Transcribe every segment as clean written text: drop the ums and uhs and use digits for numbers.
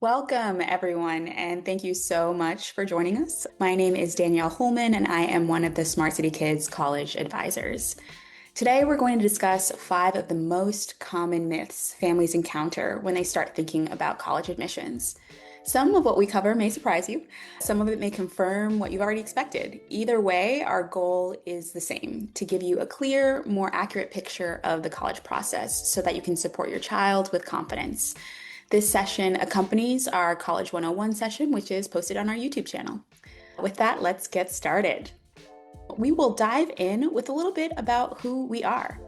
Welcome, everyone, and thank you so much for joining us. My name is Danielle Holman, and I am one of the Smart City Kids College advisors. Today, we're going to discuss five of the most common myths families encounter when they start thinking about college admissions. Some of what we cover may surprise you. Some of it may confirm what you've already expected. Either way, our goal is the same, to give you a clear, more accurate picture of the college process so that you can support your child with confidence. This session accompanies our College 101 session, which is posted on our YouTube channel. With that, let's get started. We will dive in with a little bit about who we are.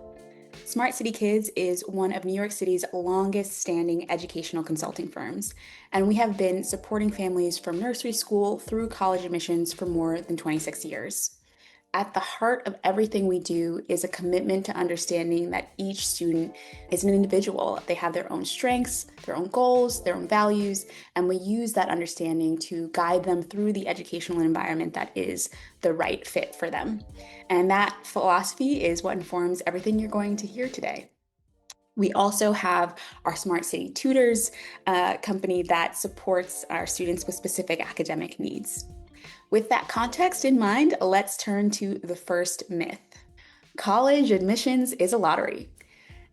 Smart City Kids is one of New York City's longest standing educational consulting firms, and we have been supporting families from nursery school through college admissions for more than 26 years. At the heart of everything we do is a commitment to understanding that each student is an individual. They have their own strengths, their own goals, their own values, and we use that understanding to guide them through the educational environment that is the right fit for them. And that philosophy is what informs everything you're going to hear today. We also have our Smart City Tutors company that supports our students with specific academic needs. With that context in mind, let's turn to the first myth. College admissions is a lottery.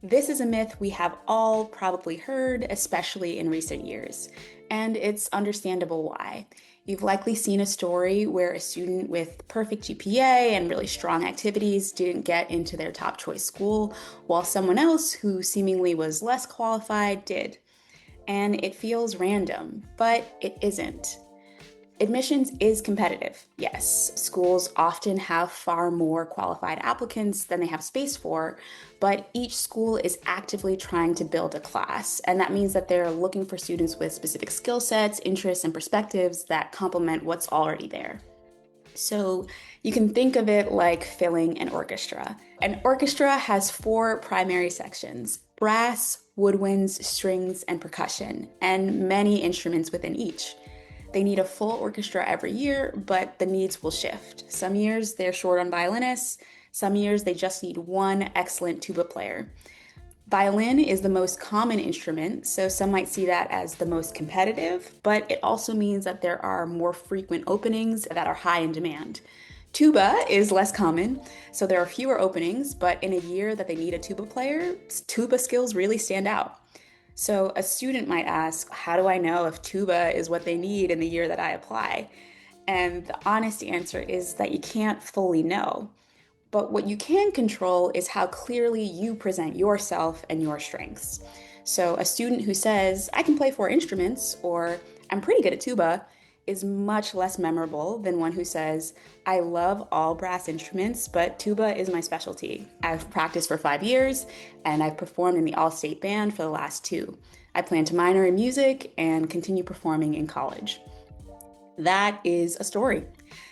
This is a myth we have all probably heard, especially in recent years, and it's understandable why. You've likely seen a story where a student with perfect GPA and really strong activities didn't get into their top choice school, while someone else who seemingly was less qualified did. And it feels random, but it isn't. Admissions is competitive, yes. Schools often have far more qualified applicants than they have space for, but each school is actively trying to build a class, and that means that they're looking for students with specific skill sets, interests, and perspectives that complement what's already there. So you can think of it like filling an orchestra. An orchestra has four primary sections: brass, woodwinds, strings, and percussion, and many instruments within each. They need a full orchestra every year, but the needs will shift. Some years they're short on violinists, some years they just need one excellent tuba player. Violin is the most common instrument, so some might see that as the most competitive, but it also means that there are more frequent openings that are high in demand. Tuba is less common, so there are fewer openings, but in a year that they need a tuba player, tuba skills really stand out. So a student might ask, how do I know if tuba is what they need in the year that I apply? And the honest answer is that you can't fully know. But what you can control is how clearly you present yourself and your strengths. So a student who says, I can play four instruments, or I'm pretty good at tuba, is much less memorable than one who says, I love all brass instruments, but tuba is my specialty. I've practiced for 5 years, and I've performed in the all-state band for the last 2. I plan to minor in music and continue performing in college. That is a story.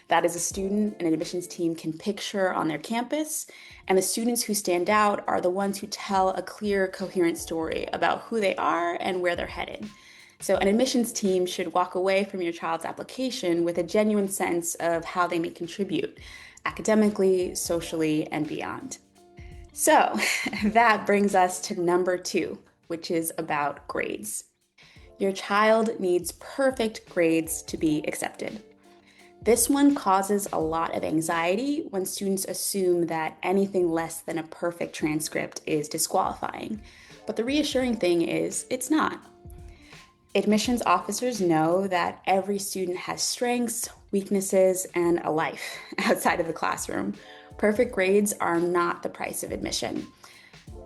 That is a student an admissions team can picture on their campus, and the students who stand out are the ones who tell a clear, coherent story about who they are and where they're headed. So an admissions team should walk away from your child's application with a genuine sense of how they may contribute academically, socially, and beyond. So that brings us to number 2, which is about grades. Your child needs perfect grades to be accepted. This one causes a lot of anxiety when students assume that anything less than a perfect transcript is disqualifying. But the reassuring thing is, it's not. Admissions officers know that every student has strengths, weaknesses, and a life outside of the classroom. Perfect grades are not the price of admission.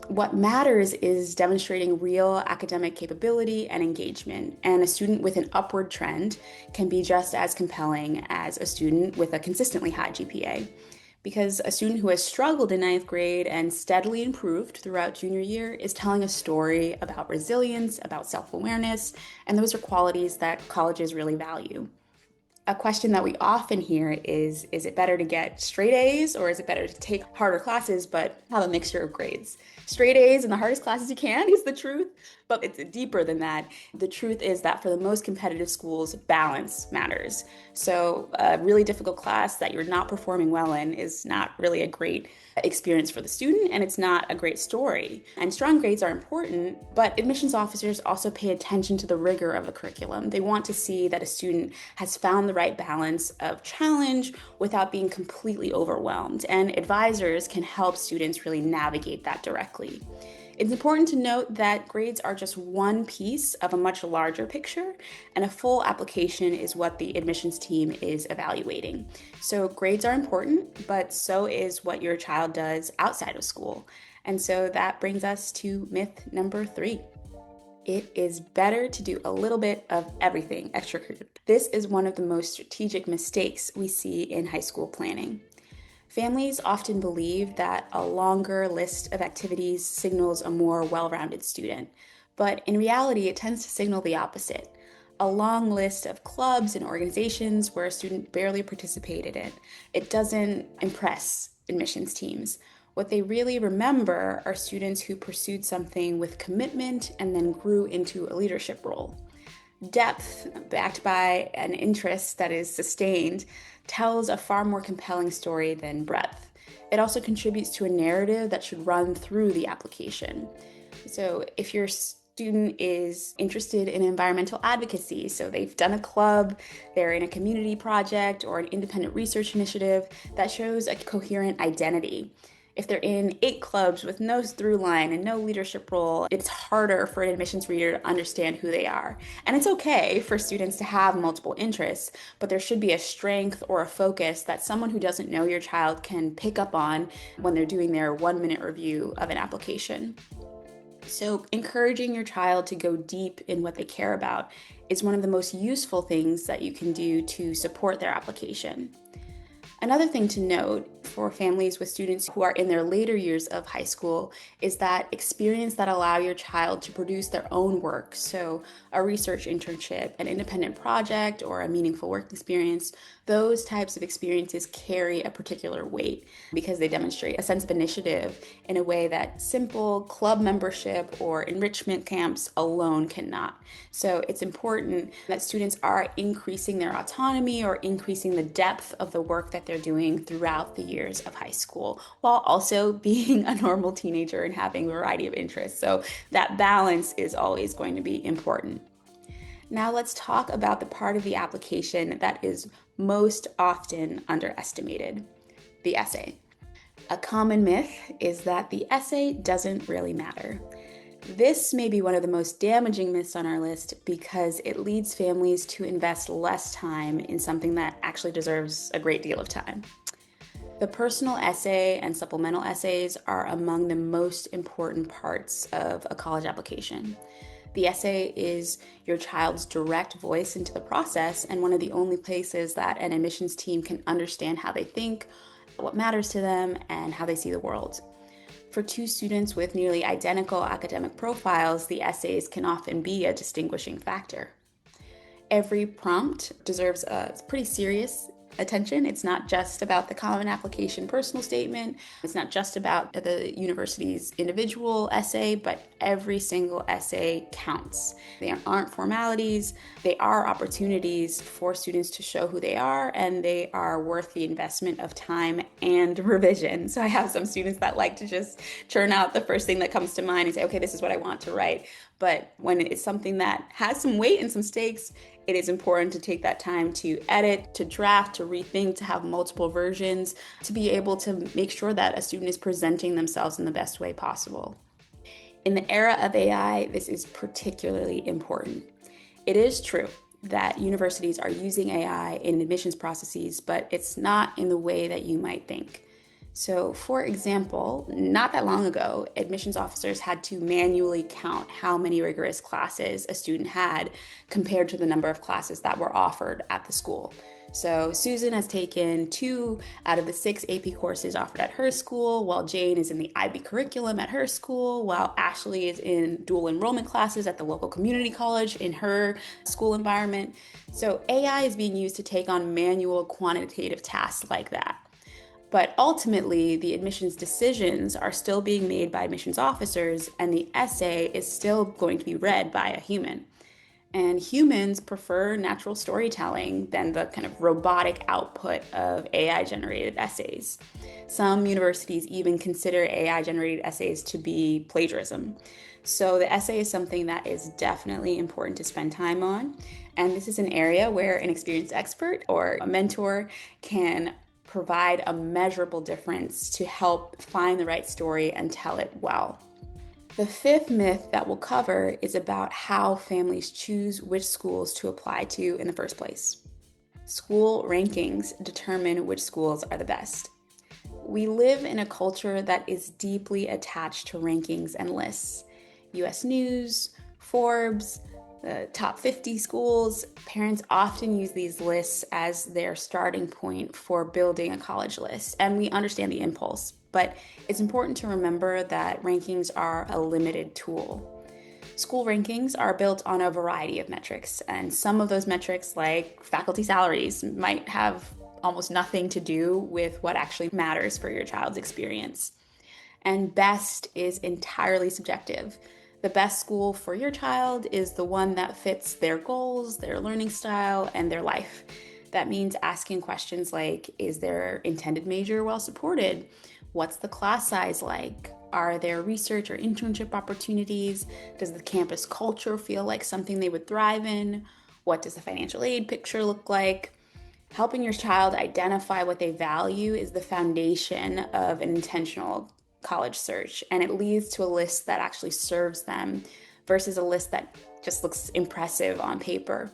What matters is demonstrating real academic capability and engagement, and a student with an upward trend can be just as compelling as a student with a consistently high GPA. Because a student who has struggled in ninth grade and steadily improved throughout junior year is telling a story about resilience, about self-awareness, and those are qualities that colleges really value. A question that we often hear is it better to get straight A's or is it better to take harder classes but have a mixture of grades? Straight A's in the hardest classes you can is the truth, but it's deeper than that. The truth is that for the most competitive schools, balance matters. So a really difficult class that you're not performing well in is not really a great experience for the student, and it's not a great story. And strong grades are important, but admissions officers also pay attention to the rigor of a curriculum. They want to see that a student has found the right balance of challenge without being completely overwhelmed, and advisors can help students really navigate that directly. It's important to note that grades are just one piece of a much larger picture, and a full application is what the admissions team is evaluating. So, grades are important, but so is what your child does outside of school. And so that brings us to myth number 3. It is better to do a little bit of everything extracurricular. This is one of the most strategic mistakes we see in high school planning. Families often believe that a longer list of activities signals a more well-rounded student, but in reality, it tends to signal the opposite. A long list of clubs and organizations where a student barely participated in. It doesn't impress admissions teams. What they really remember are students who pursued something with commitment and then grew into a leadership role. Depth, backed by an interest that is sustained, tells a far more compelling story than breadth. It also contributes to a narrative that should run through the application. So if your student is interested in environmental advocacy, so they've done a club, they're in a community project or an independent research initiative, that shows a coherent identity. If they're in 8 clubs with no through line and no leadership role, it's harder for an admissions reader to understand who they are. And it's okay for students to have multiple interests, but there should be a strength or a focus that someone who doesn't know your child can pick up on when they're doing their 1-minute review of an application. So, encouraging your child to go deep in what they care about is one of the most useful things that you can do to support their application. Another thing to note for families with students who are in their later years of high school is that experience that allow your child to produce their own work. So a research internship, an independent project, or a meaningful work experience, those types of experiences carry a particular weight because they demonstrate a sense of initiative in a way that simple club membership or enrichment camps alone cannot. So it's important that students are increasing their autonomy or increasing the depth of the work that they're doing throughout the years of high school, while also being a normal teenager and having a variety of interests. So that balance is always going to be important. Now let's talk about the part of the application that is most often underestimated, the essay. A common myth is that the essay doesn't really matter. This may be one of the most damaging myths on our list because it leads families to invest less time in something that actually deserves a great deal of time. The personal essay and supplemental essays are among the most important parts of a college application. The essay is your child's direct voice into the process and one of the only places that an admissions team can understand how they think, what matters to them, and how they see the world. For 2 students with nearly identical academic profiles, the essays can often be a distinguishing factor. Every prompt deserves a pretty serious attention. It's not just about the common application personal statement. It's not just about the university's individual essay, but every single essay counts. They aren't formalities. They are opportunities for students to show who they are, and they are worth the investment of time and revision. So I have some students that like to just churn out the first thing that comes to mind and say, okay, this is what I want to write. But when it's something that has some weight and some stakes, it is important to take that time to edit, to draft, to rethink, to have multiple versions, to be able to make sure that a student is presenting themselves in the best way possible. In the era of AI, this is particularly important. It is true that universities are using AI in admissions processes, but it's not in the way that you might think. So, for example, not that long ago, admissions officers had to manually count how many rigorous classes a student had compared to the number of classes that were offered at the school. So Susan has taken 2 out of the 6 AP courses offered at her school, while Jane is in the IB curriculum at her school, while Ashley is in dual enrollment classes at the local community college in her school environment. So AI is being used to take on manual quantitative tasks like that. But ultimately, the admissions decisions are still being made by admissions officers, and the essay is still going to be read by a human. And humans prefer natural storytelling than the kind of robotic output of AI generated essays. Some universities even consider AI generated essays to be plagiarism. So the essay is something that is definitely important to spend time on. And this is an area where an experienced expert or a mentor can provide a measurable difference to help find the right story and tell it well. The 5th myth that we'll cover is about how families choose which schools to apply to in the first place. School rankings determine which schools are the best. We live in a culture that is deeply attached to rankings and lists. US News, Forbes, the top 50 schools, parents often use these lists as their starting point for building a college list, and we understand the impulse. But it's important to remember that rankings are a limited tool. School rankings are built on a variety of metrics, and some of those metrics, like faculty salaries, might have almost nothing to do with what actually matters for your child's experience. And best is entirely subjective. The best school for your child is the one that fits their goals, their learning style, and their life. That means asking questions like, is their intended major well supported? What's the class size like? Are there research or internship opportunities? Does the campus culture feel like something they would thrive in? What does the financial aid picture look like? Helping your child identify what they value is the foundation of an intentional college search, and it leads to a list that actually serves them versus a list that just looks impressive on paper.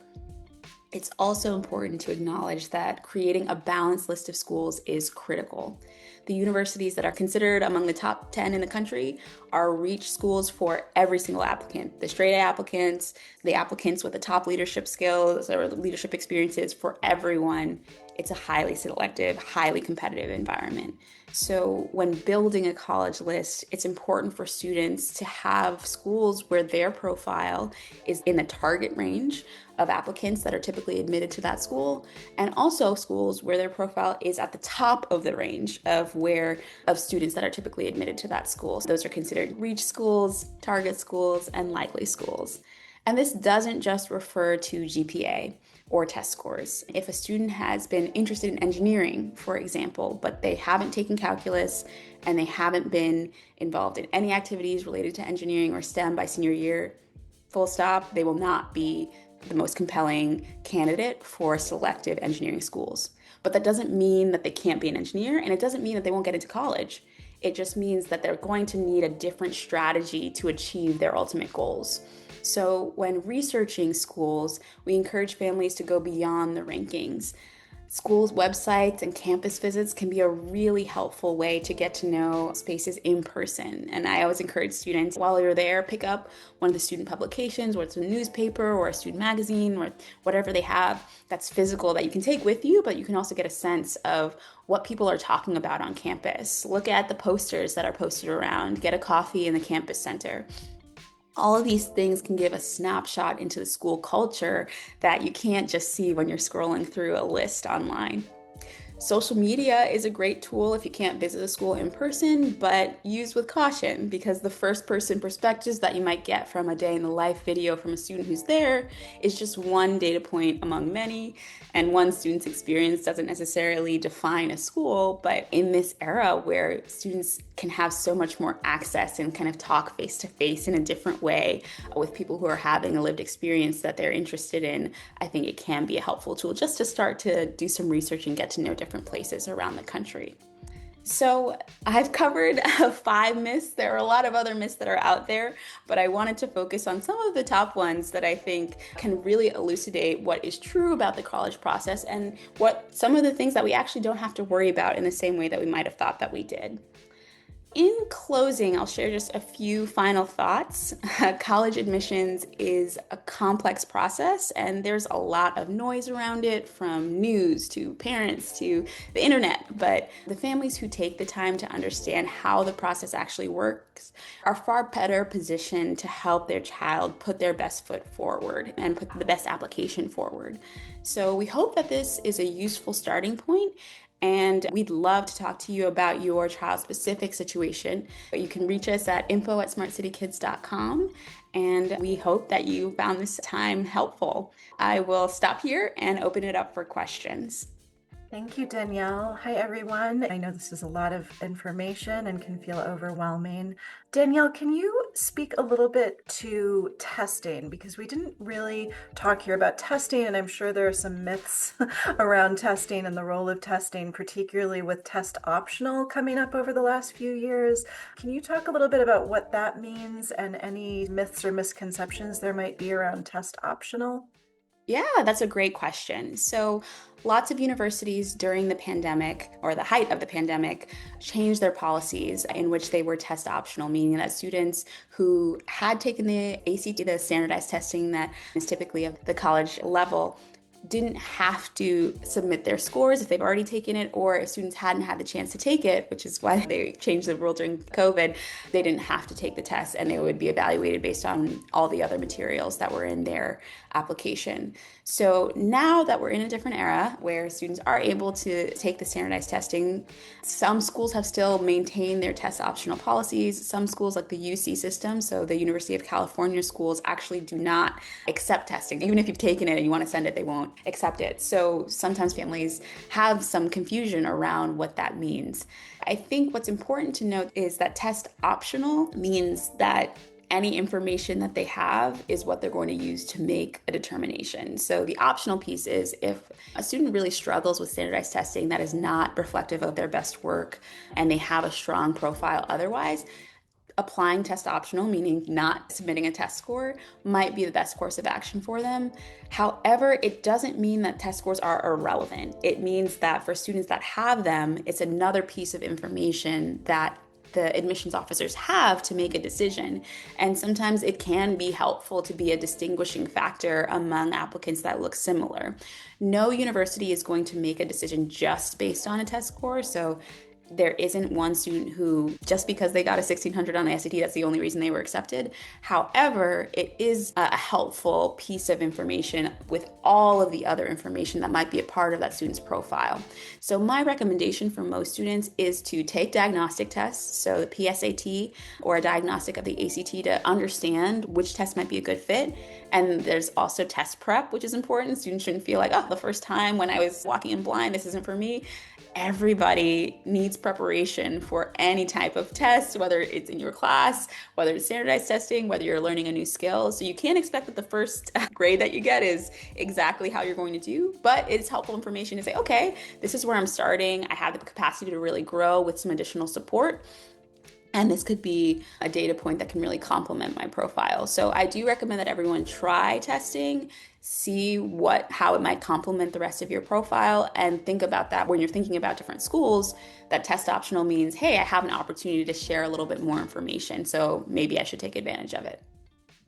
It's also important to acknowledge that creating a balanced list of schools is critical. The universities that are considered among the top 10 in the country are reach schools for every single applicant. The straight A applicants, the applicants with the top leadership skills or leadership experiences, for everyone. It's a highly selective, highly competitive environment. So when building a college list, it's important for students to have schools where their profile is in the target range of applicants that are typically admitted to that school, and also schools where their profile is at the top of the range of students that are typically admitted to that school. So those are considered reach schools, target schools, and likely schools. And this doesn't just refer to GPA or test scores. If a student has been interested in engineering, for example, but they haven't taken calculus and they haven't been involved in any activities related to engineering or STEM by senior year, full stop, they will not be the most compelling candidate for selective engineering schools. But that doesn't mean that they can't be an engineer, and it doesn't mean that they won't get into college. It just means that they're going to need a different strategy to achieve their ultimate goals. So when researching schools, we encourage families to go beyond the rankings. Schools' websites and campus visits can be a really helpful way to get to know spaces in person. And I always encourage students, while you're there, pick up one of the student publications, whether it's a newspaper or a student magazine or whatever they have that's physical that you can take with you, but you can also get a sense of what people are talking about on campus. Look at the posters that are posted around, get a coffee in the campus center. All of these things can give a snapshot into the school culture that you can't just see when you're scrolling through a list online. Social media is a great tool if you can't visit a school in person, but use with caution, because the first-person perspectives that you might get from a day in the life video from a student who's there is just one data point among many, and one student's experience doesn't necessarily define a school. But in this era where students can have so much more access and kind of talk face-to-face in a different way with people who are having a lived experience that they're interested in, I think it can be a helpful tool just to start to do some research and get to know different places around the country. So I've covered 5 myths. There are a lot of other myths that are out there, but I wanted to focus on some of the top ones that I think can really elucidate what is true about the college process and what some of the things that we actually don't have to worry about in the same way that we might have thought that we did. In closing, I'll share just a few final thoughts. College admissions is a complex process, and there's a lot of noise around it from news to parents to the internet. But the families who take the time to understand how the process actually works are far better positioned to help their child put their best foot forward and put the best application forward. So we hope that this is a useful starting point, and we'd love to talk to you about your child specific situation. You can reach us at info@smartcitykids.com. And we hope that you found this time helpful. I will stop here and open it up for questions. Thank you, Danielle. Hi, everyone. I know this is a lot of information and can feel overwhelming. Danielle, can you speak a little bit to testing? Because we didn't really talk here about testing, and I'm sure there are some myths around testing and the role of testing, particularly with test optional coming up over the last few years. Can you talk a little bit about what that means and any myths or misconceptions there might be around test optional? Yeah, that's a great question. So, lots of universities during the pandemic or the height of the pandemic changed their policies in which they were test optional, meaning that students who had taken the ACT, the standardized testing that is typically of the college level, didn't have to submit their scores if they've already taken it, or if students hadn't had the chance to take it, which is why they changed the rule during COVID, they didn't have to take the test and they would be evaluated based on all the other materials that were in their application. So now that we're in a different era where students are able to take the standardized testing, some schools have still maintained their test optional policies. Some schools, like the UC system, so the University of California schools, actually do not accept testing. Even if you've taken it and you want to send it, they won't accept it. So sometimes families have some confusion around what that means. I think what's important to note is that test optional means that any information that they have is what they're going to use to make a determination. So the optional piece is if a student really struggles with standardized testing that is not reflective of their best work and they have a strong profile otherwise, applying test optional, meaning not submitting a test score, might be the best course of action for them. However, it doesn't mean that test scores are irrelevant. It means that for students that have them, it's another piece of information that the admissions officers have to make a decision. And sometimes it can be helpful to be a distinguishing factor among applicants that look similar. No university is going to make a decision just based on a test score. So there isn't one student who, just because they got a 1600 on the SAT, that's the only reason they were accepted. However, it is a helpful piece of information with all of the other information that might be a part of that student's profile. So my recommendation for most students is to take diagnostic tests, so the PSAT or a diagnostic of the ACT, to understand which test might be a good fit. And there's also test prep, which is important. Students shouldn't feel like, oh, the first time when I was walking in blind, this isn't for me. Everybody needs preparation for any type of test, whether it's in your class, whether it's standardized testing, whether you're learning a new skill. So you can't expect that the first grade that you get is exactly how you're going to do, but it's helpful information to say, okay, this is where I'm starting. I have the capacity to really grow with some additional support. And this could be a data point that can really complement my profile. So I do recommend that everyone try testing, see how it might complement the rest of your profile, and think about that when you're thinking about different schools. That test optional means, hey, I have an opportunity to share a little bit more information, so maybe I should take advantage of it.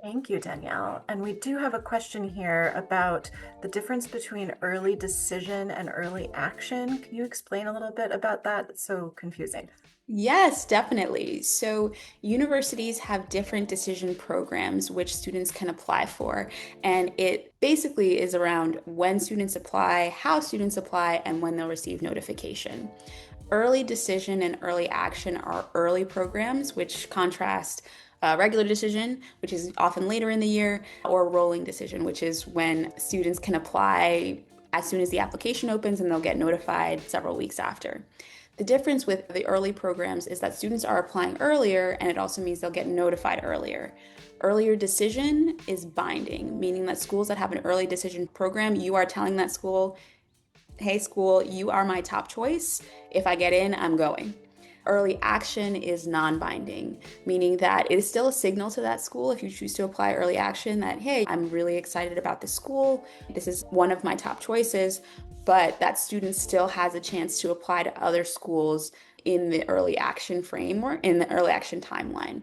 Thank you, Danielle. And we do have a question here about the difference between early decision and early action. Can you explain a little bit about that? It's so confusing. Yes, definitely. So universities have different decision programs which students can apply for. And it basically is around when students apply, how students apply, and when they'll receive notification. Early decision and early action are early programs, which contrast regular decision, which is often later in the year, or rolling decision, which is when students can apply as soon as the application opens and they'll get notified several weeks after. The difference with the early programs is that students are applying earlier, and it also means they'll get notified earlier. Earlier decision is binding, meaning that schools that have an early decision program, you are telling that school, hey school, you are my top choice. If I get in, I'm going. Early action is non-binding, meaning that it is still a signal to that school if you choose to apply early action that, hey, I'm really excited about this school. This is one of my top choices, but that student still has a chance to apply to other schools in the early action framework, in the early action timeline.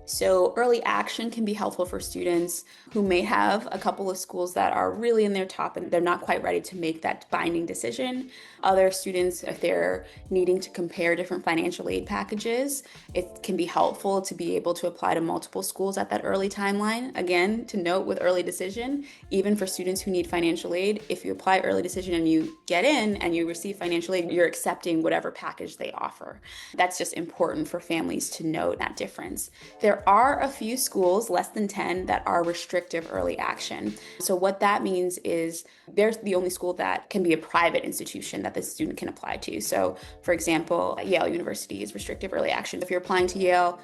So early action can be helpful for students who may have a couple of schools that are really in their top and they're not quite ready to make that binding decision. Other students, if they're needing to compare different financial aid packages, it can be helpful to be able to apply to multiple schools at that early timeline. Again, to note with early decision, even for students who need financial aid, if you apply early decision and you get in and you receive financial aid, you're accepting whatever package they offer. That's just important for families to note that difference. There are a few schools, less than 10, that are restrictive early action. So what that means is there's the only school that can be a private institution that the student can apply to. So for example, Yale University is restrictive early action. If you're applying to Yale,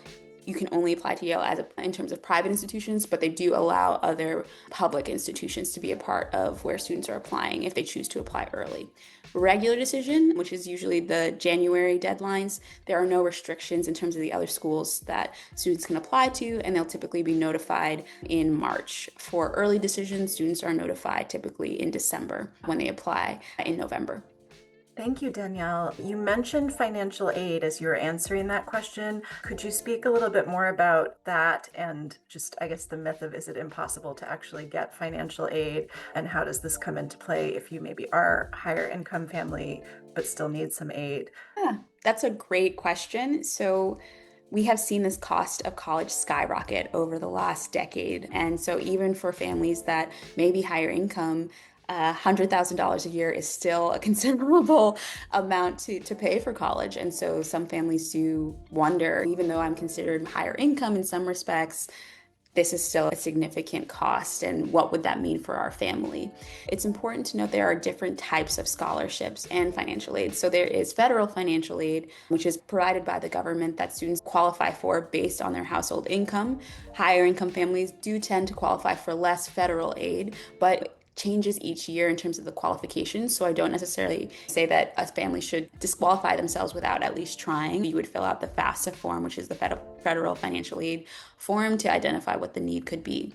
you can only apply to Yale in terms of private institutions, but they do allow other public institutions to be a part of where students are applying if they choose to apply early. Regular decision, which is usually the January deadlines, there are no restrictions in terms of the other schools that students can apply to, and they'll typically be notified in March. For early decision, students are notified typically in December when they apply in November. Thank you, Danielle. You mentioned financial aid as you were answering that question. Could you speak a little bit more about that and just, I guess, the myth of is it impossible to actually get financial aid? And how does this come into play if you maybe are a higher income family but still need some aid? Yeah, that's a great question. So we have seen this cost of college skyrocket over the last decade. And so even for families that may be higher income, $100,000 a year is still a considerable amount to pay for college. And so some families do wonder, even though I'm considered higher income in some respects, this is still a significant cost, and what would that mean for our family? It's important to note there are different types of scholarships and financial aid. So there is federal financial aid, which is provided by the government that students qualify for based on their household income. Higher income families do tend to qualify for less federal aid, but changes each year in terms of the qualifications. So I don't necessarily say that a family should disqualify themselves without at least trying. You would fill out the FAFSA form, which is the federal financial aid form, to identify what the need could be.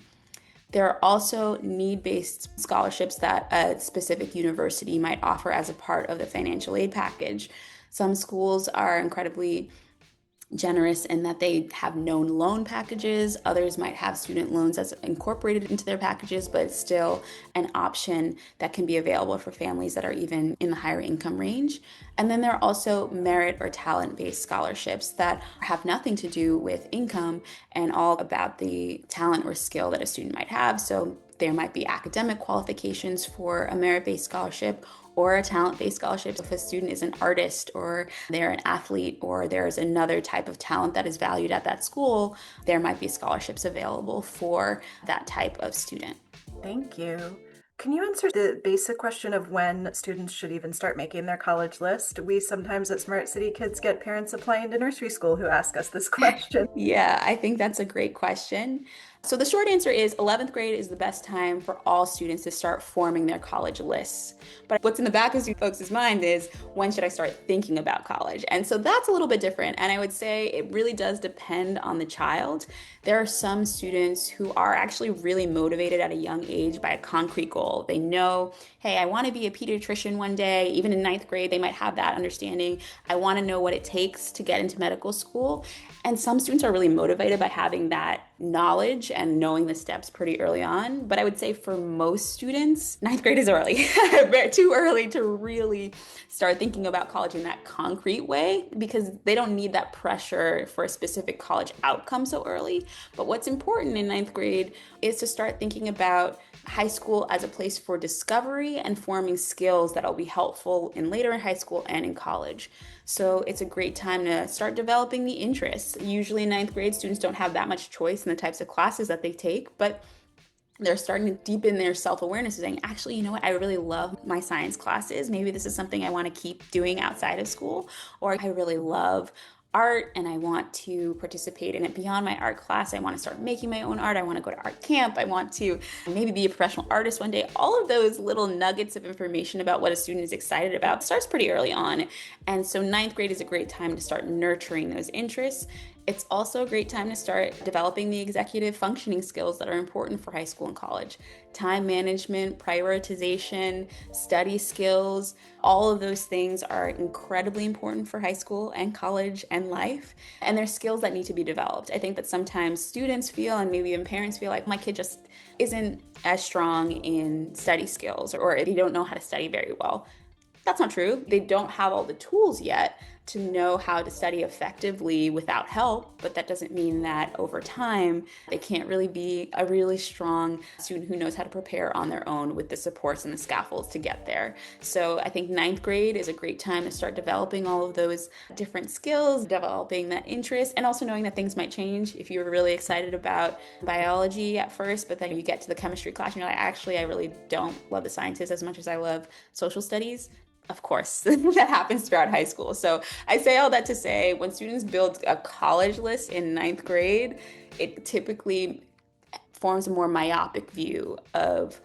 There are also need-based scholarships that a specific university might offer as a part of the financial aid package. Some schools are incredibly generous in that they have known loan packages. Others might have student loans as incorporated into their packages, but it's still an option that can be available for families that are even in the higher income range. And then there are also merit or talent-based scholarships that have nothing to do with income and all about the talent or skill that a student might have. So there might be academic qualifications for a merit-based scholarship or a talent-based scholarship. If a student is an artist or they're an athlete or there's another type of talent that is valued at that school, there might be scholarships available for that type of student. Thank you. Can you answer the basic question of when students should even start making their college list? We sometimes at Smart City Kids get parents applying to nursery school who ask us this question. Yeah, I think that's a great question. So the short answer is 11th grade is the best time for all students to start forming their college lists. But what's in the back of you folks' mind is, when should I start thinking about college? And so that's a little bit different. And I would say it really does depend on the child. There are some students who are actually really motivated at a young age by a concrete goal. They know, hey, I want to be a pediatrician one day. Even in 9th grade, they might have that understanding. I want to know what it takes to get into medical school. And some students are really motivated by having that knowledge and knowing the steps pretty early on. But I would say for most students, 9th grade is early, too early to really start thinking about college in that concrete way, because they don't need that pressure for a specific college outcome so early. But what's important in 9th grade is to start thinking about high school as a place for discovery and forming skills that'll be helpful in later in high school and in college. So it's a great time to start developing the interests. Usually in 9th grade, students don't have that much choice in the types of classes that they take, but they're starting to deepen their self-awareness, saying, actually, you know what, I really love my science classes. Maybe this is something I want to keep doing outside of school, or I really love art and I want to participate in it beyond my art class. I want to start making my own art. I want to go to art camp. I want to maybe be a professional artist one day. All of those little nuggets of information about what a student is excited about starts pretty early on. And so 9th grade is a great time to start nurturing those interests. It's also a great time to start developing the executive functioning skills that are important for high school and college. Time management, prioritization, study skills, all of those things are incredibly important for high school and college and life. And they're skills that need to be developed. I think that sometimes students feel, and maybe even parents feel, like my kid just isn't as strong in study skills, or they don't know how to study very well. That's not true. They don't have all the tools yet to know how to study effectively without help, but that doesn't mean that over time they can't really be a really strong student who knows how to prepare on their own with the supports and the scaffolds to get there. So I think ninth grade is a great time to start developing all of those different skills, developing that interest, and also knowing that things might change. If you were really excited about biology at first, but then you get to the chemistry class and you're like, actually, I really don't love the sciences as much as I love social studies. Of course, that happens throughout high school. So I say all that to say, when students build a college list in ninth grade, it typically forms a more myopic view of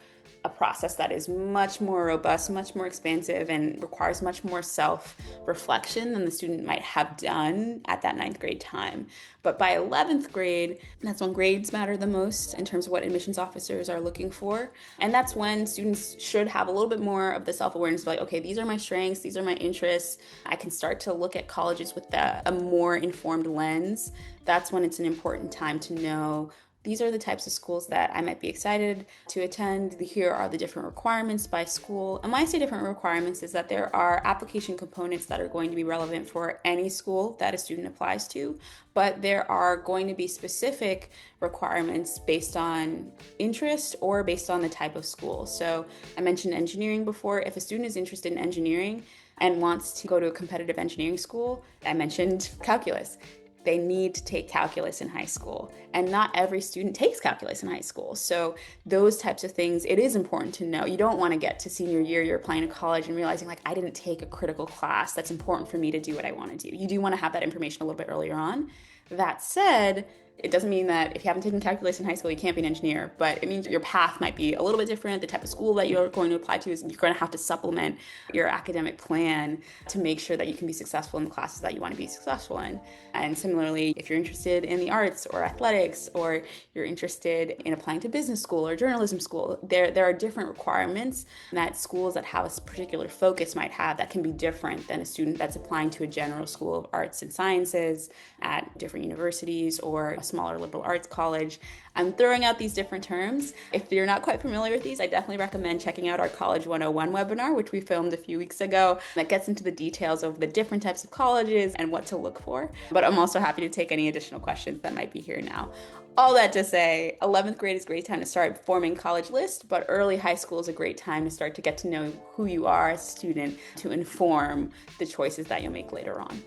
a process that is much more robust, much more expansive, and requires much more self-reflection than the student might have done at that ninth grade time. But by 11th grade, that's when grades matter the most in terms of what admissions officers are looking for. And that's when students should have a little bit more of the self-awareness of like, okay, these are my strengths, these are my interests. I can start to look at colleges with a more informed lens. That's when it's an important time to know these are the types of schools that I might be excited to attend. Here are the different requirements by school. And when I say different requirements is that there are application components that are going to be relevant for any school that a student applies to, but there are going to be specific requirements based on interest or based on the type of school. So I mentioned engineering before. If a student is interested in engineering and wants to go to a competitive engineering school, I mentioned calculus. They need to take calculus in high school, and not every student takes calculus in high school. So those types of things, it is important to know. You don't want to get to senior year, you're applying to college and realizing like, I didn't take a critical class that's important for me to do what I want to do. You do want to have that information a little bit earlier on. That said, it doesn't mean that if you haven't taken calculus in high school, you can't be an engineer, but it means your path might be a little bit different. The type of school that you're going to apply to is you're going to have to supplement your academic plan to make sure that you can be successful in the classes that you want to be successful in. And similarly, if you're interested in the arts or athletics, or you're interested in applying to business school or journalism school, there are different requirements that schools that have a particular focus might have that can be different than a student that's applying to a general school of arts and sciences at different universities or a smaller liberal arts college. I'm throwing out these different terms. If you're not quite familiar with these, I definitely recommend checking out our College 101 webinar, which we filmed a few weeks ago, that gets into the details of the different types of colleges and what to look for. But I'm also happy to take any additional questions that might be here now. All that to say, 11th grade is a great time to start forming college lists, but early high school is a great time to start to get to know who you are as a student to inform the choices that you'll make later on.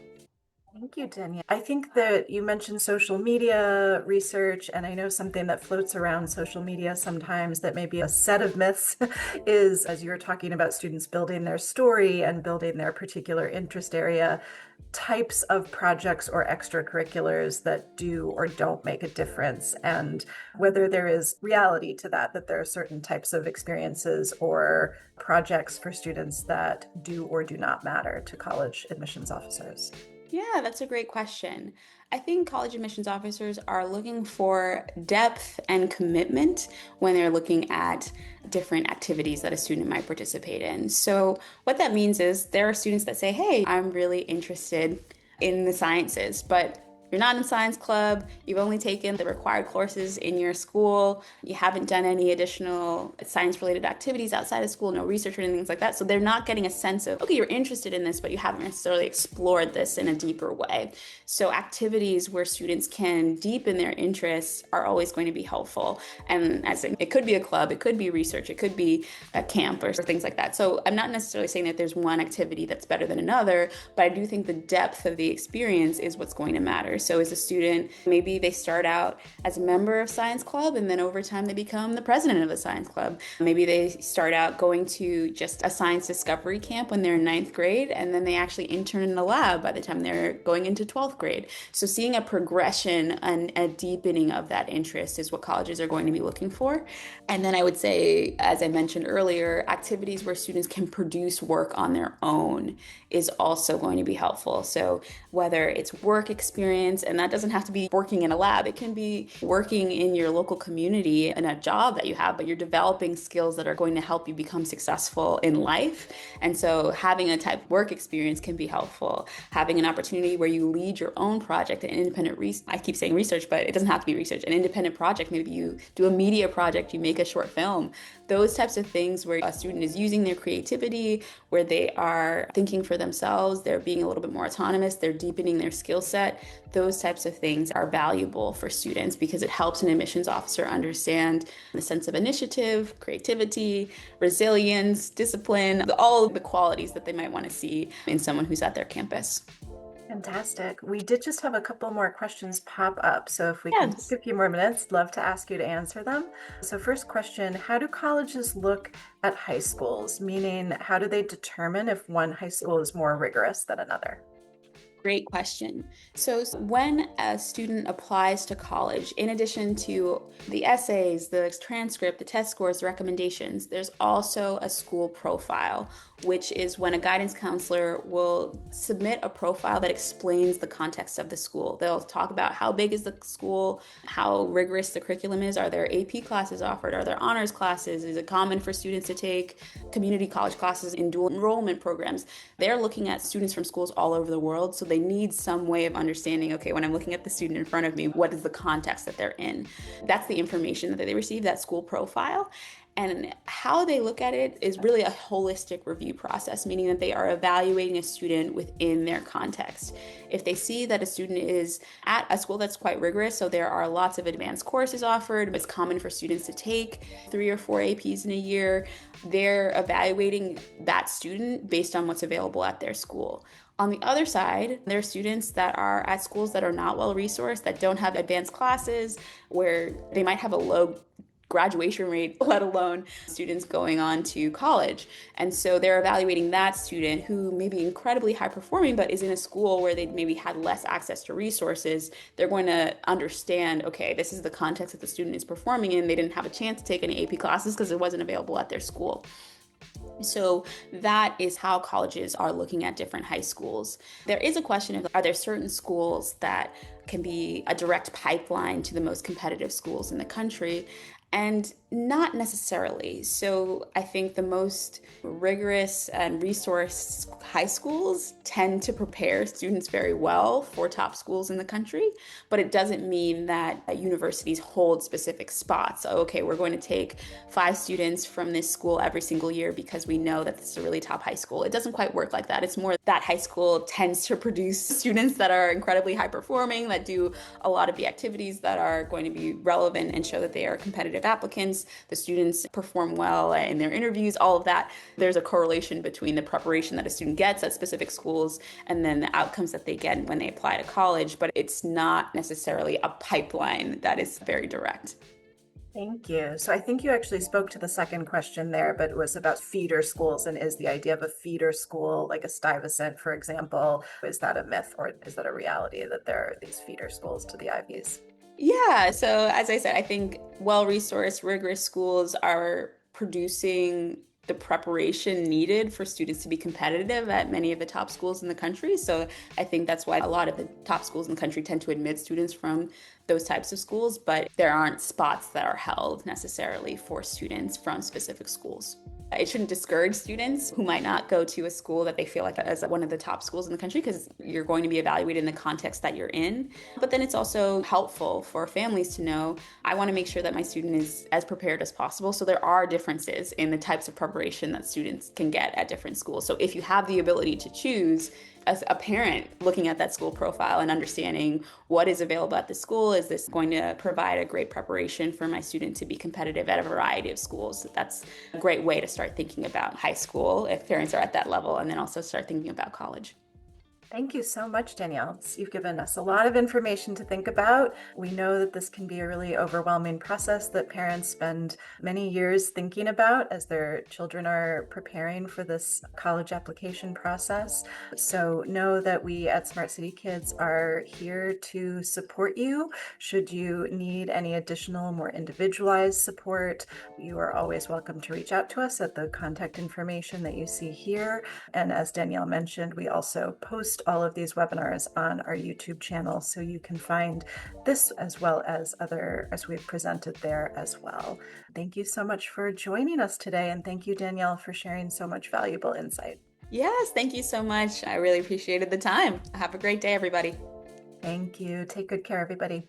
Thank you, Danielle. I think that you mentioned social media research, and I know something that floats around social media sometimes that may be a set of myths is, as you were talking about students building their story and building their particular interest area, types of projects or extracurriculars that do or don't make a difference, and whether there is reality to that, that there are certain types of experiences or projects for students that do or do not matter to college admissions officers. Yeah, that's a great question. I think college admissions officers are looking for depth and commitment when they're looking at different activities that a student might participate in. So, what that means is there are students that say, hey, I'm really interested in the sciences, but you're not in science club, you've only taken the required courses in your school, you haven't done any additional science-related activities outside of school, no research or anything like that. So they're not getting a sense of, okay, you're interested in this, but you haven't necessarily explored this in a deeper way. So activities where students can deepen their interests are always going to be helpful. And as it could be a club, it could be research, it could be a camp or things like that. So I'm not necessarily saying that there's one activity that's better than another, but I do think the depth of the experience is what's going to matter. So as a student, maybe they start out as a member of science club and then over time they become the president of the science club. Maybe they start out going to just a science discovery camp when they're in ninth grade and then they actually intern in the lab by the time they're going into 12th grade. So seeing a progression and a deepening of that interest is what colleges are going to be looking for. And then I would say, as I mentioned earlier, activities where students can produce work on their own is also going to be helpful. So whether it's work experience, experience, and that doesn't have to be working in a lab. It can be working in your local community in a job that you have, but you're developing skills that are going to help you become successful in life. And so having a type of work experience can be helpful. Having an opportunity where you lead your own project, an independent I keep saying research, but it doesn't have to be research, an independent project. Maybe you do a media project, you make a short film. Those types of things where a student is using their creativity, where they are thinking for themselves, they're being a little bit more autonomous, they're deepening their skill set. Those types of things are valuable for students because it helps an admissions officer understand the sense of initiative, creativity, resilience, discipline, all of the qualities that they might want to see in someone who's at their campus. Fantastic. We did just have a couple more questions pop up. So if we can Yes. take a few more minutes, love to ask you to answer them. So first question, how do colleges look at high schools? Meaning, how do they determine if one high school is more rigorous than another? Great question. So when a student applies to college, in addition to the essays, the transcript, the test scores, the recommendations, there's also a school profile, which is when a guidance counselor will submit a profile that explains the context of the school. They'll talk about how big is the school, how rigorous the curriculum is, are there AP classes offered, are there honors classes, is it common for students to take community college classes in dual enrollment programs. They're looking at students from schools all over the world, so they need some way of understanding, okay, when I'm looking at the student in front of me, what is the context that they're in? That's the information that they receive, that school profile. And how they look at it is really a holistic review process, meaning that they are evaluating a student within their context. If they see that a student is at a school that's quite rigorous, so there are lots of advanced courses offered, it's common for students to take 3 or 4 APs in a year, they're evaluating that student based on what's available at their school. On the other side, there are students that are at schools that are not well resourced, that don't have advanced classes, where they might have a low graduation rate, let alone students going on to college. And so they're evaluating that student who may be incredibly high performing, but is in a school where they maybe had less access to resources. They're going to understand, okay, this is the context that the student is performing in. They didn't have a chance to take any AP classes because it wasn't available at their school. So that is how colleges are looking at different high schools. There is a question of, are there certain schools that can be a direct pipeline to the most competitive schools in the country? And not necessarily. So I think the most rigorous and resourced high schools tend to prepare students very well for top schools in the country, but it doesn't mean that universities hold specific spots. So, okay, we're going to take 5 students from this school every single year because we know that this is a really top high school. It doesn't quite work like that. It's more that high school tends to produce students that are incredibly high performing, that do a lot of the activities that are going to be relevant and show that they are competitive applicants. The students perform well in their interviews, all of that. There's a correlation between the preparation that a student gets at specific schools and then the outcomes that they get when they apply to college, but it's not necessarily a pipeline that is very direct. Thank you. So I think you actually spoke to the second question there, but it was about feeder schools. And is the idea of a feeder school, like a Stuyvesant, for example, is that a myth or is that a reality that there are these feeder schools to the Ivies? Yeah, so as I said, I think well-resourced, rigorous schools are producing the preparation needed for students to be competitive at many of the top schools in the country. So I think that's why a lot of the top schools in the country tend to admit students from those types of schools, but there aren't spots that are held necessarily for students from specific schools. It shouldn't discourage students who might not go to a school that they feel like is one of the top schools in the country, because you're going to be evaluated in the context that you're in. But then it's also helpful for families to know, I want to make sure that my student is as prepared as possible. So there are differences in the types of preparation that students can get at different schools. So if you have the ability to choose, as a parent looking at that school profile and understanding what is available at the school, is this going to provide a great preparation for my student to be competitive at a variety of schools? That's a great way to start thinking about high school if parents are at that level, and then also start thinking about college. Thank you so much, Danielle. You've given us a lot of information to think about. We know that this can be a really overwhelming process that parents spend many years thinking about as their children are preparing for this college application process. So know that we at Smart City Kids are here to support you. Should you need any additional, more individualized support, you are always welcome to reach out to us at the contact information that you see here. And as Danielle mentioned, we also post all of these webinars on our YouTube channel, so you can find this as well as other as we've presented there as well. Thank you so much for joining us today, and thank you, Danielle, for sharing so much valuable insight. Yes, thank you so much. I really appreciated the time. Have a great day, everybody. Thank you. Take good care, everybody.